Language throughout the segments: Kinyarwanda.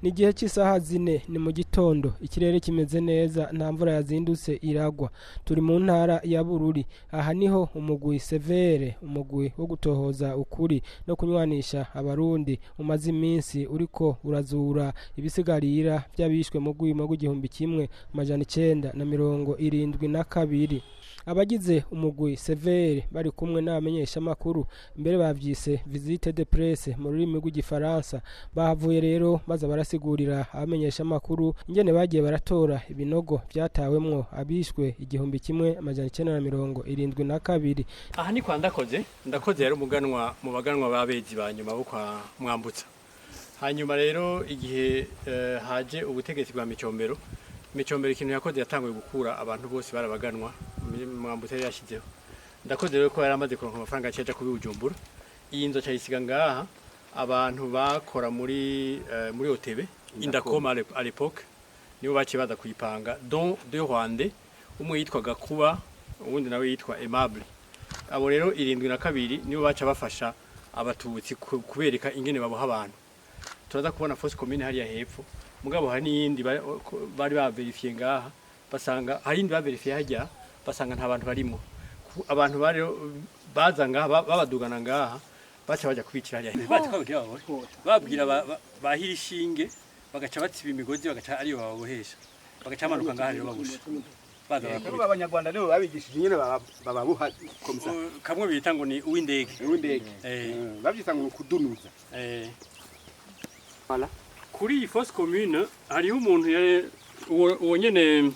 ni gihe cy'isaha 4 ni mu gitondo ikirere kimeze neza nta mvura yazindutse iragwa turi mu ntara ya Bururi aha niho umugwi severe umugwi wo gutohoza ukuri no kunywanisha abarundi umaze iminsi uriko urazura ibisigarira by'abishwe mu rwimo rw'igihumbi kimwe amajana 972 abagize umugwi severe bari kumwe n'abamenyesha makuru mbere bavyise visite de presse mu rurimi rw'igifaransa bahavuye rero baza barasigurira abamenyesha makuru ingene bagiye baratora ibinogo byatawemwo abishwe igihumbi kimwe amajana 972 aha ni kwa ndakoze rero umuganwa mu baganwa babezi banyuma bo kwa mwambutsa hanyuma rero igihe haje ubutegetsi bwa micombero ikintu yakoze yatanguye gukura abantu bose barabaganwa mwambutsa yashizeho ndakoze rero ko yaramaze kuronka amafaranga cyaje kubi Bujumbura iyi nzo cyayisiga ngaha abantu bakora muri OTB indakoma à l'époque nibo bacibaza kuyipanga don de Rwanda umwe yitwaga Kuba ubundi nawe yitwa Aimable abo rero 72 nibo baca bafasha abatutsi kubereka ingene baboha abantu turaza kubona force commune hariya hepfo mugabo hari n'iyindi bari baverifie ngaha basanga hari indi baverifie hajya basanga nta bantu barimo abantu bari baza ngaha babadugana ngaha baca baja kubikira hariya babwira bahira ishinge bagaca batsiba imigozi bagaca ariyo babohesha bagaca amanuka ngaha rero babusha baza bakubita abanyarwanda nibo babigishije nyene bababuha komisa kamwe bita ngo ni uwindege bavyita ngo kudunuza voilà kuri iyi force commune hariho umuntu uwo nyene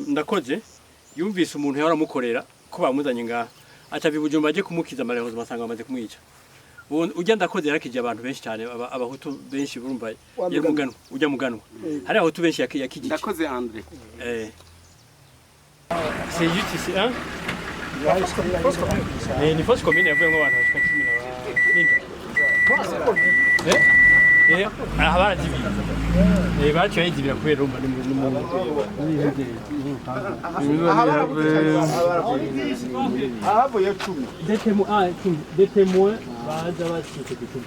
ndakoze yumvise umuntu yaramukorera ko bamuzanye ngaha aca Bujumbura aje kumukiza amarehozo basanga bamaze kumwica ujya ndakoze yarakije abantu benshi cyane abahutu benshi burumva ujya muganwa hari abahutu benshi yakije ndakoze Andre c'est juste ici hein ni force commune yavuye ngo abantu bashika 10 abara divi baciye yizibira kubera umba des témoins baza basite kutubi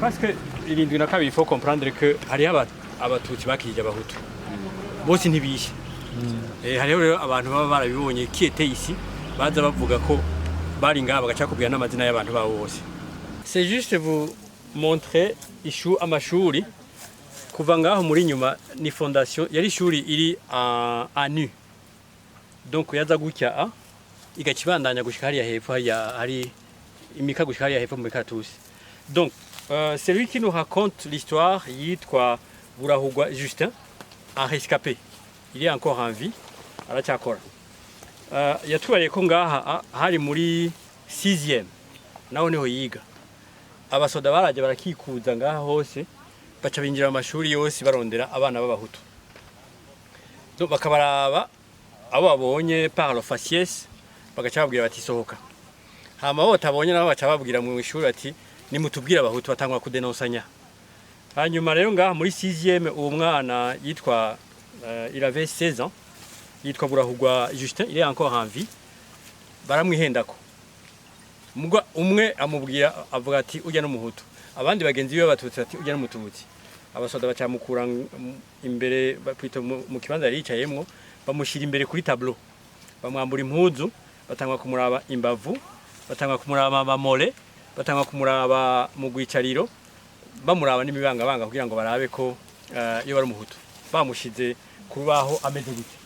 parce que irindwi na kabiri faut comprendre que hari abatutsi bakije abahutu bose ntibishe hariho rero abantu baba barabibonye kiete ici baza bavuga ko bari ngaha bagaca kubwira n'amazina y'abantu babo bose c'est juste vous montrer amashuri kuva ngaho muri nyuma ni fondation yari ishuri iri à nu donc yaza gutya igakibandanya gushika hariya hepfo hari imika gushika hariya hepfo mu Karatusi donc c'est lui qui nous raconte l'histoire yitwa Burahugwa Justin un rescapé il est encore en vie aracyakora yatubariye ko ngaha hari muri 6e naho niho yiga abasoda baraje barakikuza ngaha hose baca binjira mu mashuri yose barondera abana b'abahutu donc bakabaraba abo babonye par le faciès bagaca babwira bati sohoka hama bo tabonye nabo baca babwira mu ishuri ati nimutubwira abahutu batangwa kudenonsanya hanyuma rero ngaha muri 6e uwo mwana yitwa il avait 16 ans yitwa Burahugwa Justin il est encore en vie baramwihendako umwe amubwira avuga ati ujya n'umuhutu abandi bagenzi biwe batutsi ati ujya n'umututsi abasoda bacamukura imbere bapita mu kibanza yaricayemwo bamushira imbere kuri tableau bamwambura impuzu batangwa kumuraba imbavu batangwa kumuraba amamole batangwa kumuraba mu gwicariro bamuraba n'imibangabanga kugira ngo barabe ko iyo bari umuhutu bamushize kubaho ameze gute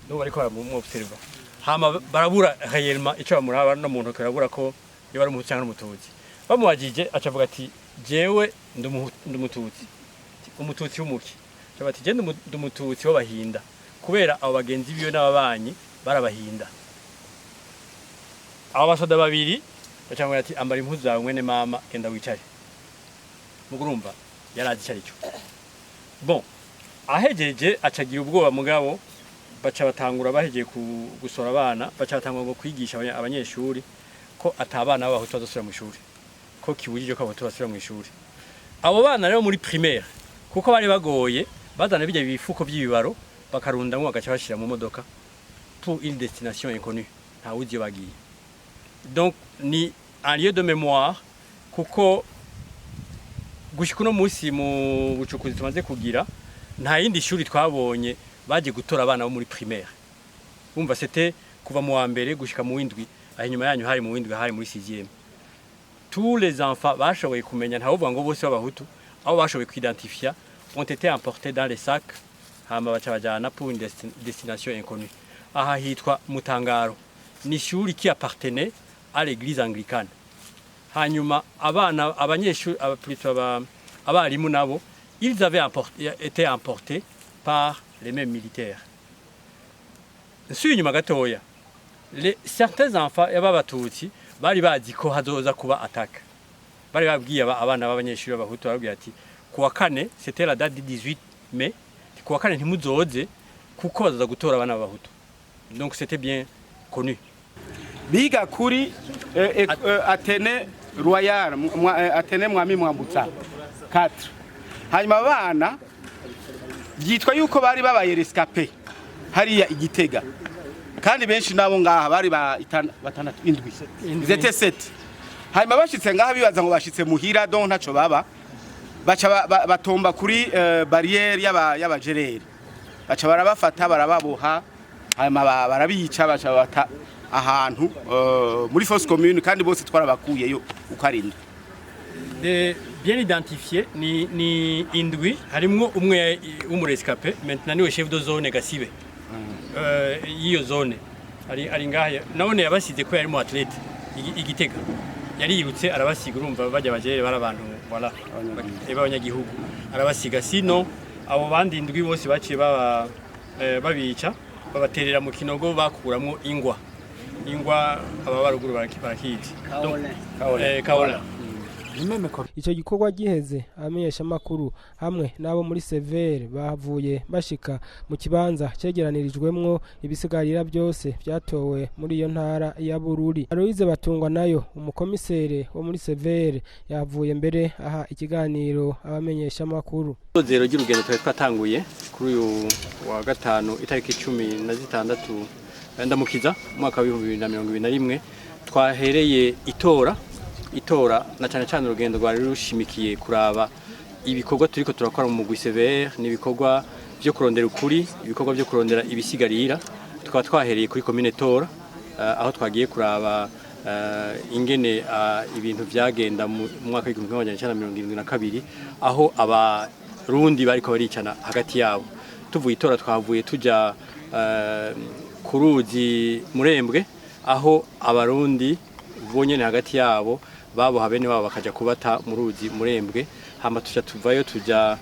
no bariko baramobserva hama barabura réellement ico bamuraba no muntu karabura ko iyo bari umuhutu cyangwa n'umututsi bamubajije acavuga ati jewe ndumututsi umututsi w'umuki cyabati je ndumututsi w'abahinda kubera abo bagenzi biyo n'ababanyi barabahinda abo basoda babiri bacamwe ati ambara impuzu zawe mwene mama genda wicare mugurumva yarazi cyaricyo bon ahejeje acagira ubwoba mugabo baca batangura bahejeje gusora abana baca batangura ngo kwigisha abanyeshuri ko atabana b'abahutu bazosubira mu ishuri ko kiwujije ko abahutu basubira mu ishuri abo bana rero muri primaire kuko bari bagoye bazana bijya bifuko by'ibibaro bakarundamwe bagaca bashira mu modoka pour une destination inconnue nta wuzi bagiye donc ni un lieu de mémoire kuko gushika uno munsi mu bucukuzi tumaze kugira nta yindi shuri twabonye baje gutora abana bo muri primaire. Umva c'était kuva mu wa mbere gushika mu windwi, inyuma yanyu hari mu windwi hari muri 6e. Tous les enfants bashoboye kumenya nta uvuga ngo bose b'abahutu, abo bashoboye kwidentifier ont été emportés dans les sacs hama baca bajana pour une destination inconnue. Aha hitwa Mutangaro. Ni shuri qui appartenait à l'église anglicane. Hanyuma abana abanyeshuri abarimu nabo ils avaient été emportés par les mêmes militaires. Nsubiye nyuma gatoya, certains enfants y'abatutsi bari bazi ko hazoza kuba attaque. Bari babwiye abana b'abanyeshuri b'abahutu babwiye ati kuwa kane, c'était la date du 18 mai, kuwa kane ntimuzoze kuko bazaza gutora abana b'abahutu. Donc c'était bien connu. Biga kuri Atene Royal, Atene Mwami Mwambutsa 4. Hanyuma abana byitwa yuko bari babaye rescapé hariya Igitega. Kandi benshi nabo ngaha bari batandatu indwi. Zete 7. Hanyuma bashitse ngaha bibaza ngo bashitse muhira donc ntaco baba. Baca batomba kuri barrière y'abajereri. Baca barabafata barababoha. Hanyuma barabica baca bata ahantu muri fosse commune kandi bose twarabakuyeyo ukarinda. Bien identifié ni indwi harimwo umwe w'umurescapé maintenant niwe chef de zone Gasibe. Iyo zone ari ngaha nabone yabasize ko yari mu athlete Igitega. Yari yirutse arabasiga urumva bajya bagere barabantu voilà abanyagihugu arabasiga sino abo bandi indwi bose baciye babica babaterera mu kinogo bakuramwo ingwa ababaruguru barakizi kaola. Icyo gikorwa giheze amenyesha makuru hamwe nabo muri severe bavuye bashika mu kibanza cegeranirijwemwo ibisigarira byose byatowe muri iyo ntara ya Bururi. Aloise Batungwa nayo umukomisere wo muri severe yavuye mbere aha ikiganiro abamenyesha makuru. Zero ry'urugendo twatanguye kuri uyu wa gatanu itariki 16 ndamukiza mwaka wa 2021 twahereye itora na cyane urugendo rwari rushimikiye kuraba ibikorwa turiko turakora mu mugwi severe nibikorwa byo kurondera ukuri, ibikorwa byo kurondera ibisigarira. Tukaba twahereye kuri commune Tora aho twagiye kuraba ingene ibintu byagenda mu mwaka wa 1972 aho abarundi bariko baricana hagati yabo. Tuvuye itora twavuye tuja kuruzi Murembwe aho abarundi bonyene hagati yabo babo habene babo bakaja kubata mu ruzi Murembwe. Hama tuvayo tuja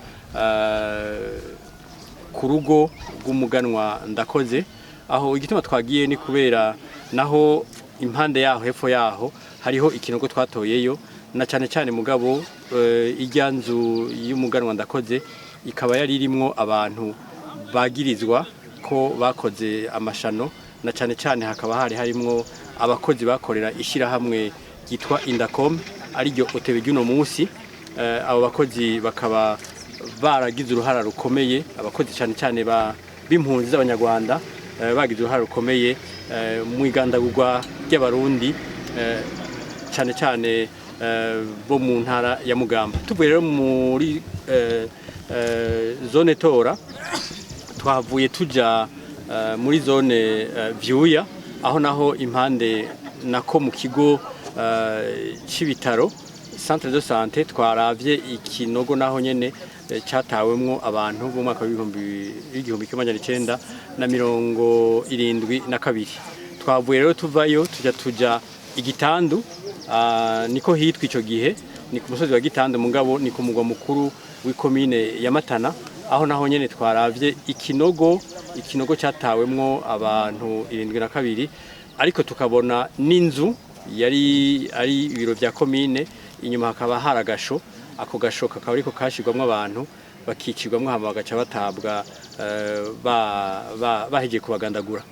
ku rugo rw'umuganwa Ndakoze aho igituma twagiye ni kubera naho impande yaho hepfo yaho hariho ikinogo twatoyeyo na cyane mugabo ijya nzu y'umuganwa Ndakoze ikaba yari irimwo abantu bagirizwa ko bakoze amashano na cyane hakaba harimwo abakozi bakorera ishirahamwe yitwa Indacom ari ryo otebe ry'uno munsi. Abo bakozi bakaba baragize uruhara rukomeye, abakozi cyane b'impunzi z'abanyarwanda bagize uruhara rukomeye mu igandagurwa ry'abarundi cyane bo mu ntara ya Mugamba. Tuvuye rero muri zone Tora twavuye tuja muri zone Vyuya aho naho impande nako mu kigo c'ibitaro centre de santé twaravye ikinogo naho nyene cyatawemwo abantu mu mwaka wa 1972. Twavuye rero tuvayo tuja Igitandu niko hitwa ico gihe ni ku musozi wa Gitandu mugabo ni ku mugwa mukuru w'ikomine ya Matana aho naho nyene twaravye ikinogo cyatawemwo abantu 72 ariko tukabona n'inzu yari ari ibiro vya komine inyuma hakaba haragasho ako gasho kakaba ariko kashigwamwe abantu bakicirwamwe hama bagaca batabwa baheje kubagandagura.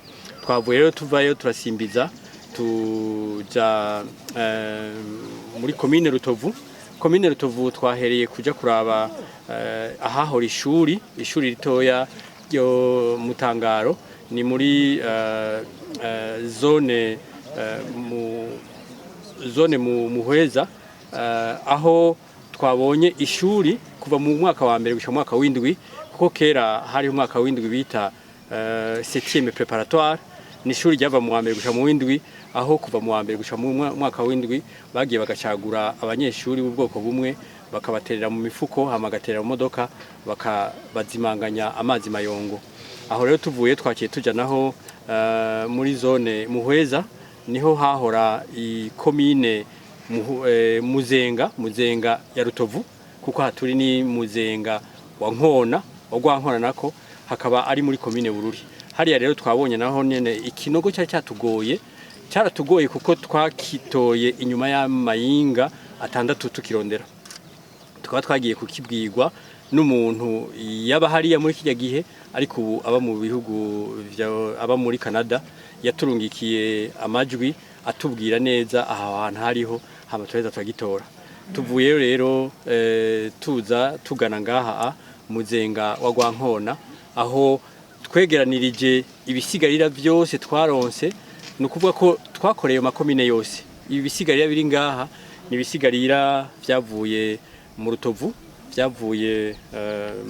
Twavuye rero tuvayo turasimbiza tuja muri komine Rutovu twahereye kuja kuraba ahahora ishuri ritoya ryo Mutangaro ni muri zone muhweza aho twabonye ishuri kuva mu mwaka wa mbere gushika mu mwaka w'indwi kuko kera hari umwaka w'indwi bita 7e préparatoire ni ishuri ryava mu wa mbere gushika mu w'indwi aho kuva mu wa mbere gushika mu mwaka w'indwi bagiye bagacagura abanyeshuri b'ubwoko bumwe bakabaterera mu mifuko hamagaterera mu modoka bakabazimanganya amazi mayongo aho rero tuvuye twakiye tuja naho muri zone Muhweza niho hahora i commune Muzenga ya Rutovu kuko haturi ni Muzenga wa Nkona Rwankona nako hakaba ari muri commune Bururi hariya rero twabonye naho nyene ikinogo cyaratugoye kuko twakitoye inyuma y'amayinga atandatu tukirondera tukaba twagiye kukibwirwa n'umuntu yaba hariya muri kijya gihe ariko ubu aba mu bihugu aba muri Canada yaturungikiye amajwi atubwira neza aha hantu hariho hama tureza twagitora tuvuye rero tuza tugana ngaha Muzenga wa Rwankona aho twegeranirije ibisigarira byose twaronse nukuvuga ko twakoreye makomine yose ibisigarira biri ngaha ni ibisigarira byavuye mu Rutovu byavuye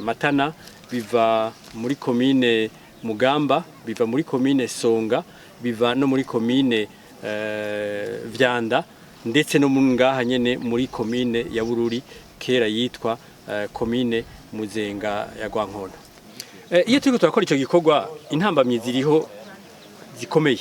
Matana biva muri commune Mugamba biva muri commune Songa biva no muri commune Vyanda ndetse no ngaha nyene muri commune ya Bururi kera yitwa commune Muzenga ya Rwankona iyo turiko turakora ico gikorwa intambamyi ziriho zikomeye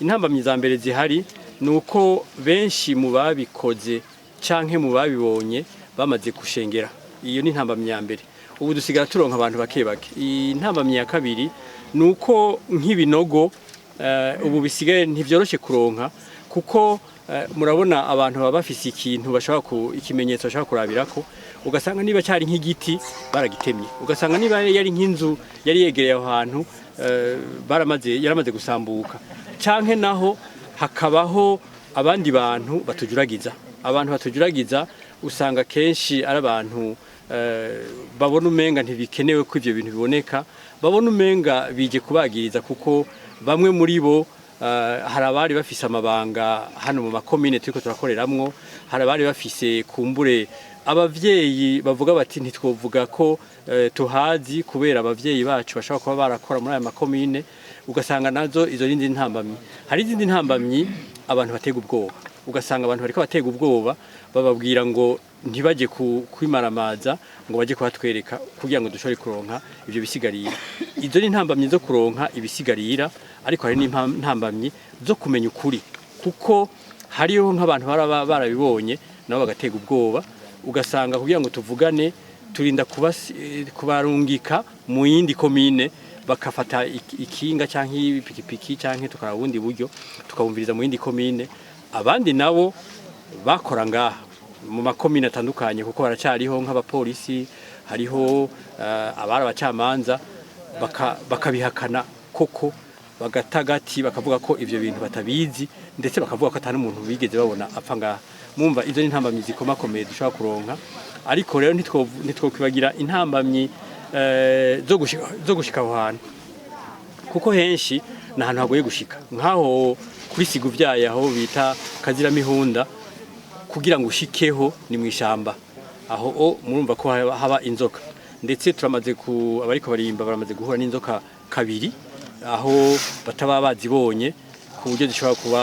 intambamyi za mbere zihari nuko benshi mu babikoze canke mu babibonye bamaze kushengera iyo ni intambamyi ya mbere ubu dusigara turonka abantu bake intambamyi ya kabiri nuko nk'ibinogo ubu bisigaye ntivyoroshe kuronka kuko murabona abantu baba bafise ikintu bashaka ikimenyetso bashaka kurabirako ugasanga niba cyari nk'igiti baragitemye ugasanga niba yari nk'inzu yari yegereye aho hantu yaramaze gusambuka canke naho hakabaho abandi bantu batujuragiza usanga kenshi ari abantu babona umenga ntibikenewe ko ivyo bintu biboneka babona umenga bije kubagiriza kuko bamwe muri bo hari abari bafise amabanga hano mu makomine turiko turakoreramwo hari abari bafise kumbure abavyeyi bavuga bati ntitwovuga ko tuhazi kubera abavyeyi bacu bashaka kuba barakora muri aya makomine ugasanga nazo izo rindi ntambamyi hari izindi ntambamyi abantu batega ubwoba ugasanga abantu bariko batega ubwoba bababwira ngo ntibaje kwimaramaza ngo baje kuhatwereka kugira ngo dushobore kuronka ivyo bisigarira izo ni ntambamyi zo kuronka ibisigarira ariko hari n'intambamyi zo kumenya ukuri kuko hariho nk'abantu barabibonye nabo bagatega ubwoba ugasanga kugira ngo tuvugane turinda kubarungika mu yindi komine bakafata ikinga canke ipikipiki canke tukara bundi buryo tukabumviriza mu yindi komine abandi nabo bakora ngaha mu makomine atandukanye kuko baracariho nk'abapolisi hariho abari abacamanza bakabihakana koko bagatagati bakavuga ko ivyo bintu batabizi ndetse bakavuga ko atari umuntu bigeze babona apfa ngaha mumva izo ni intambamyi zikomakomeye dushobora kuronka ariko rero ntitwokwibagira intambamyi zo gushika aho hantu kuko henshi ni ahantu hagoye gushika nk'aho kuri sigu vyaye aho bita Kaziramihunda kugira ngo ushikeho ni mwishamba aho murumva ko haba inzoka ndetse turamaze abariko barimba baramaze guhura n'inzoka kabiri aho bataba bazibonye ku buryo zishobora kuba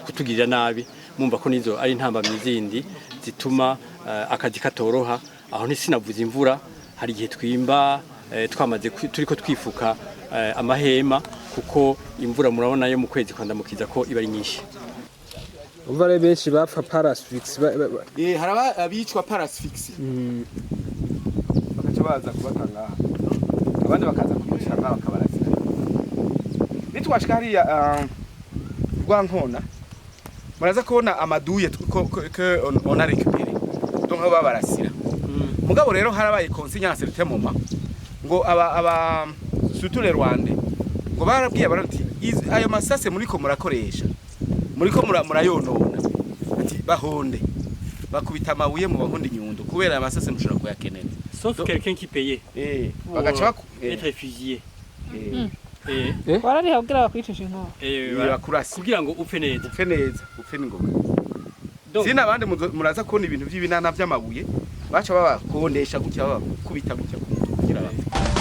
kutugirira nabi mumva ko nizo ari intambamyi zindi zituma akazi katoroha aho ntisinavuza imvura hari igihe twimba twamaze turiko twifuka amahema kuko imvura murabona yo mu kwezi kwandamukiza ko iba ari nyinshi umva re benshi bapfa parasfix haraba abicwa parasfix bakaca baza kubatanga abandi bakaza kumushyira bakabarasira nitwashika hariya Rwankona muraza kubona amaduye que on a récupéré donc aba barasira mugabo rero harabaye consigne à certain moment ngo aba suture Rwanda ngo barabwiye barati ayo masase muri ko murakoresha muri ko murayonona ati bahonde bakubita amabuye mu bahonde nyundo kubera amasase mushobora kuyakenera sauf quelqu'un qui payait bagacha être fusillé warari habwira bakwicisha inkoho bakurasi kugira ngo upfe neza upfe ningoga sina abandi muraza kubona ibintu by'ibinana by'amabuye baca babakondesha gutya babakubita gutya kugira bapfe